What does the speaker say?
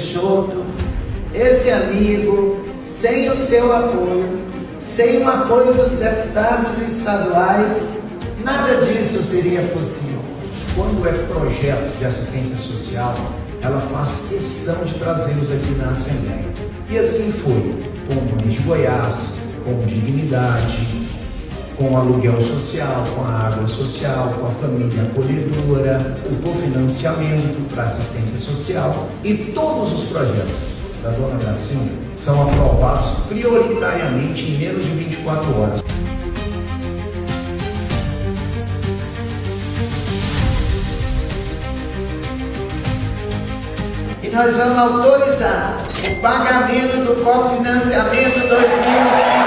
Peixoto, esse amigo, sem o seu apoio, sem o apoio dos deputados estaduais, nada disso seria possível. Quando é projeto de assistência social, ela faz questão de trazê-los aqui na Assembleia. E assim foi, com o Mães de Goiás, com Dignidade, com o aluguel social, com a água social, com a família acolhedora, o cofinanciamento para assistência social, e todos os projetos da Dona Gracinha são aprovados prioritariamente em menos de 24 horas. E nós vamos autorizar o pagamento do cofinanciamento 2020.